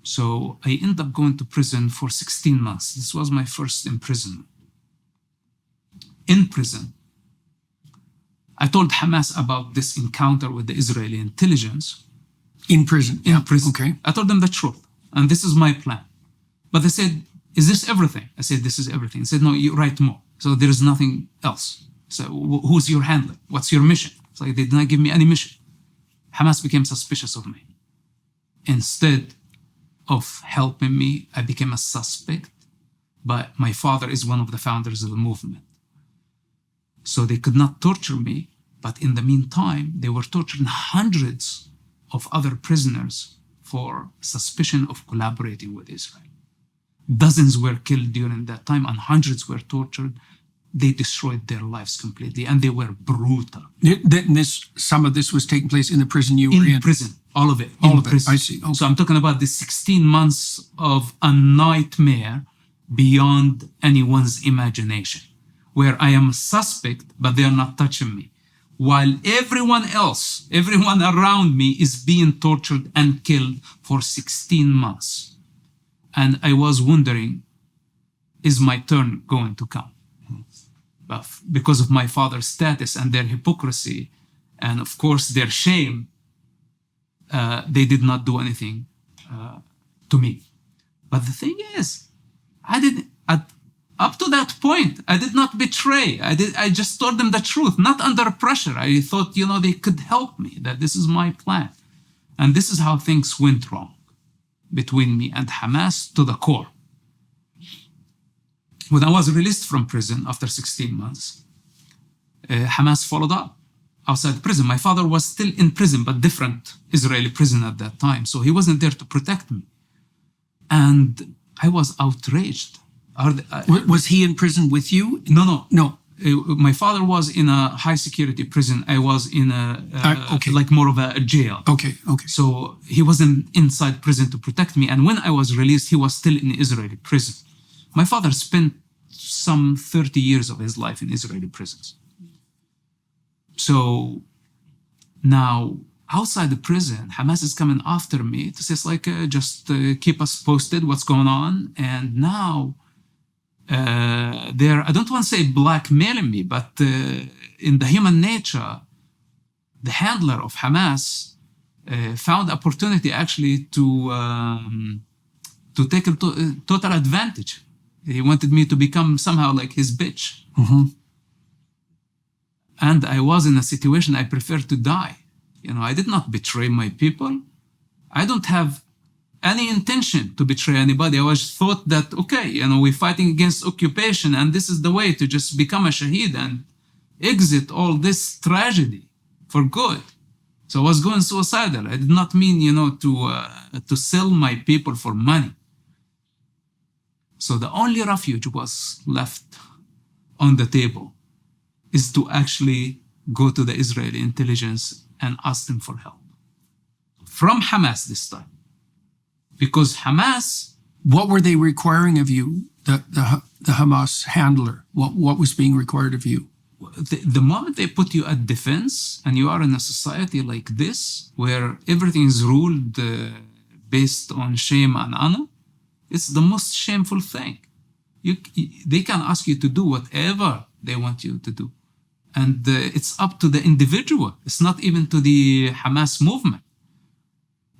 So I ended up going to prison for 16 months. This was my first imprisonment. In prison, I told Hamas about this encounter with the Israeli intelligence. In prison? In prison. Okay. I told them the truth, and this is my plan. But they said, is this everything? I said, this is everything. They said, no, you write more. So there is nothing else. So who's your handler? What's your mission? It's like they did not give me any mission. Hamas became suspicious of me. Instead of helping me, I became a suspect. But my father is one of the founders of the movement. So they could not torture me. But in the meantime, they were torturing hundreds of other prisoners for suspicion of collaborating with Israel. Dozens were killed during that time and hundreds were tortured. They destroyed their lives completely and they were brutal. Some of this was taking place in the prison you were in? In prison, all of it. All of it, I see. Okay. So I'm talking about the 16 months of a nightmare beyond anyone's imagination, where I am a suspect, but they are not touching me. While everyone else, everyone around me is being tortured and killed for 16 months. And I was wondering, is my turn going to come? But because of my father's status and their hypocrisy, and of course their shame, they did not do anything to me. But the thing is, up to that point, I did not betray. I just told them the truth, not under pressure. I thought, they could help me, that this is my plan. And this is how things went wrong between me and Hamas to the core. When I was released from prison after 16 months, Hamas followed up outside prison. My father was still in prison, but different Israeli prison at that time. So he wasn't there to protect me. And I was outraged. Was he in prison with you? No. My father was in a high security prison. I was in like more of a jail. Okay. So he wasn't inside prison to protect me. And when I was released, he was still in Israeli prison. My father spent some 30 years of his life in Israeli prisons. So now outside the prison, Hamas is coming after me to say, just keep us posted what's going on. And now they're, I don't want to say blackmailing me, but in the human nature, the handler of Hamas found opportunity actually to take a total advantage. He wanted me to become somehow like his bitch. Mm-hmm. And I was in a situation I preferred to die. I did not betray my people. I don't have any intention to betray anybody. I always thought that, we're fighting against occupation and this is the way to just become a shaheed and exit all this tragedy for good. So I was going suicidal. I did not mean, to sell my people for money. So the only refuge was left on the table is to actually go to the Israeli intelligence and ask them for help. From Hamas this time. Because Hamas... What were they requiring of you, the Hamas handler? What was being required of you? The moment they put you at defense and you are in a society like this, where everything is ruled based on shame and honor, it's the most shameful thing. They can ask you to do whatever they want you to do. And it's up to the individual. It's not even to the Hamas movement.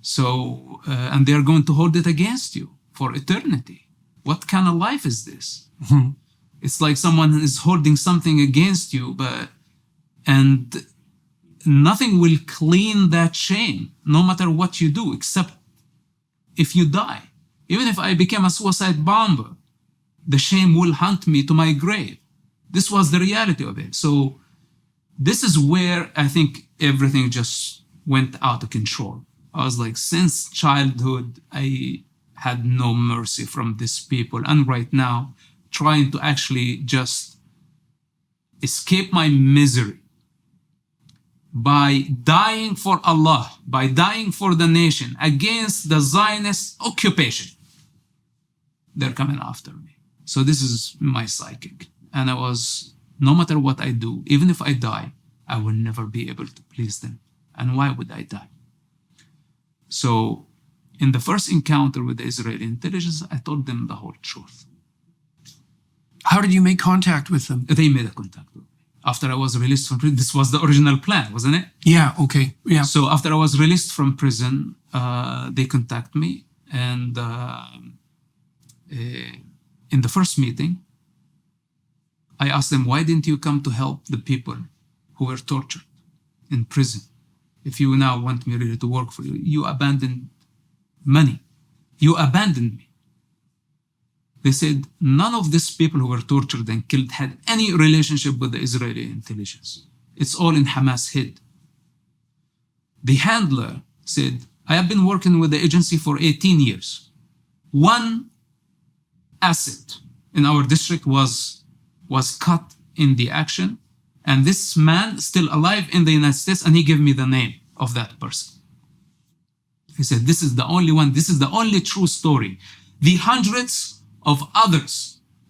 So, and they're going to hold it against you for eternity. What kind of life is this? Mm-hmm. It's like someone is holding something against you, and nothing will clean that shame, no matter what you do, except if you die. Even if I became a suicide bomber, the shame will hunt me to my grave. This was the reality of it. So this is where I think everything just went out of control. I was like, since childhood, I had no mercy from these people. And right now, trying to actually just escape my misery by dying for Allah, by dying for the nation against the Zionist occupation. They're coming after me. So this is my psychic. And I was, no matter what I do, even if I die, I will never be able to please them. And why would I die? So in the first encounter with the Israeli intelligence, I told them the whole truth. How did you make contact with them? They made a contact with me. After I was released from prison, this was the original plan, wasn't it? Yeah, okay, yeah. So after I was released from prison, they contact me, and in the first meeting, I asked them, why didn't you come to help the people who were tortured in prison? If you now want me really to work for you, you abandoned money. You abandoned me. They said, none of these people who were tortured and killed had any relationship with the Israeli intelligence. It's all in Hamas' head. The handler said, I have been working with the agency for 18 years. One asset in our district was cut in the action, and this man still alive in the United States, and he gave me the name of that person. He said, this is the only one, this is the only true story. The hundreds of others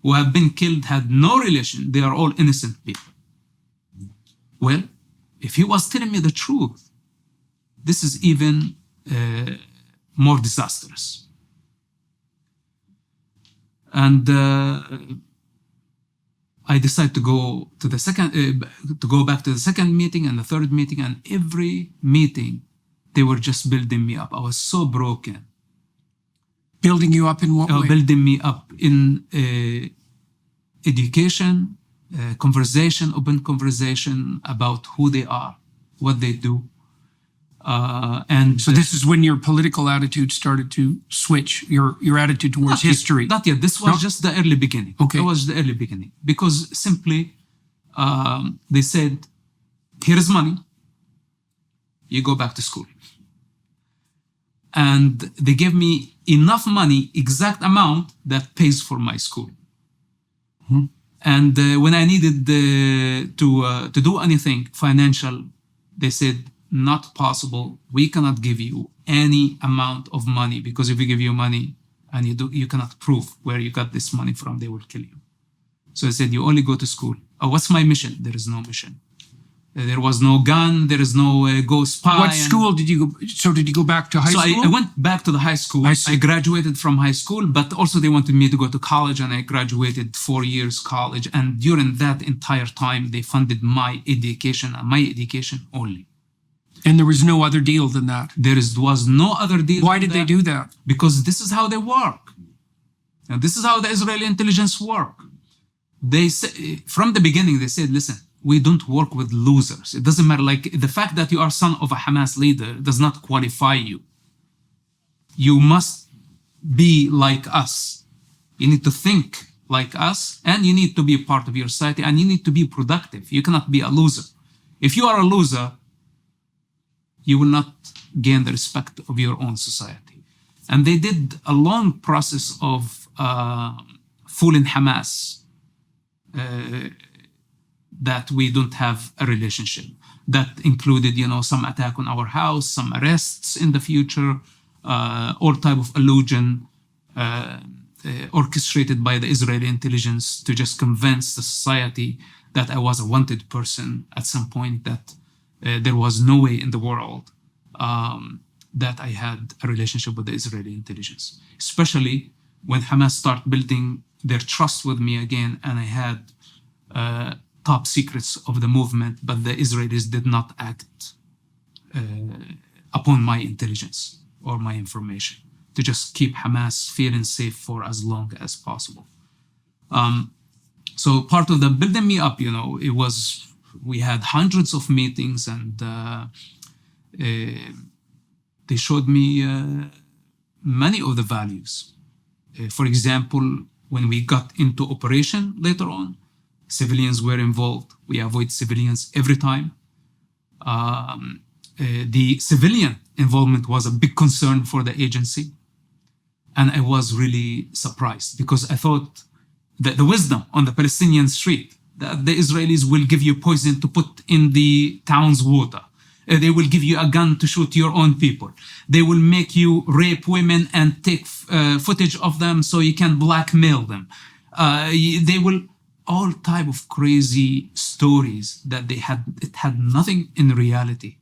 who have been killed had no relation. They are all innocent people. Well, if he was telling me the truth, this is even more disastrous. And I decided to go to the back to the second meeting and the third meeting, and every meeting they were just building me up. I was so broken. Building you up in what way? Building me up in education, conversation, open conversation about who they are, what they do. And so this is when your political attitude started to switch, your attitude towards history. Not yet. This was just the early beginning. Okay. It was the early beginning. Because simply, they said, here is money. You go back to school. And they gave me enough money, exact amount that pays for my school. Mm-hmm. And when I needed to do anything financial, they said, not possible. We cannot give you any amount of money, because if we give you money and you cannot prove where you got this money from, they will kill you. So I said, you only go to school. Oh, what's my mission? There is no mission. There was no gun. There is no go spy. What school did you go? So did you go back to high school? So I went back to the high school. I graduated from high school, but also they wanted me to go to college, and I graduated 4 years college. And during that entire time, they funded my education only. And there was no other deal than that? There was no other deal. Why did they do that? Because this is how they work. And this is how the Israeli intelligence work. They say, from the beginning, they said, listen, we don't work with losers. It doesn't matter. Like, the fact that you are son of a Hamas leader does not qualify you. You must be like us. You need to think like us, and you need to be a part of your society, and you need to be productive. You cannot be a loser. If you are a loser, you will not gain the respect of your own society. And they did a long process of fooling Hamas, that we don't have a relationship. That included, some attack on our house, some arrests in the future, all type of illusion orchestrated by the Israeli intelligence to just convince the society that I was a wanted person at some point, that there was no way in the world that I had a relationship with the Israeli intelligence, especially when Hamas started building their trust with me again, and I had top secrets of the movement, but the Israelis did not act upon my intelligence or my information to just keep Hamas feeling safe for as long as possible. So part of the building me up, it was, we had hundreds of meetings, and they showed me many of the values. For example, when we got into operation later on, civilians were involved. We avoid civilians every time. The civilian involvement was a big concern for the agency. And I was really surprised, because I thought that the wisdom on the Palestinian street, that the Israelis will give you poison to put in the town's water. They will give you a gun to shoot your own people. They will make you rape women and take footage of them so you can blackmail them. They will, all type of crazy stories that it had nothing in reality.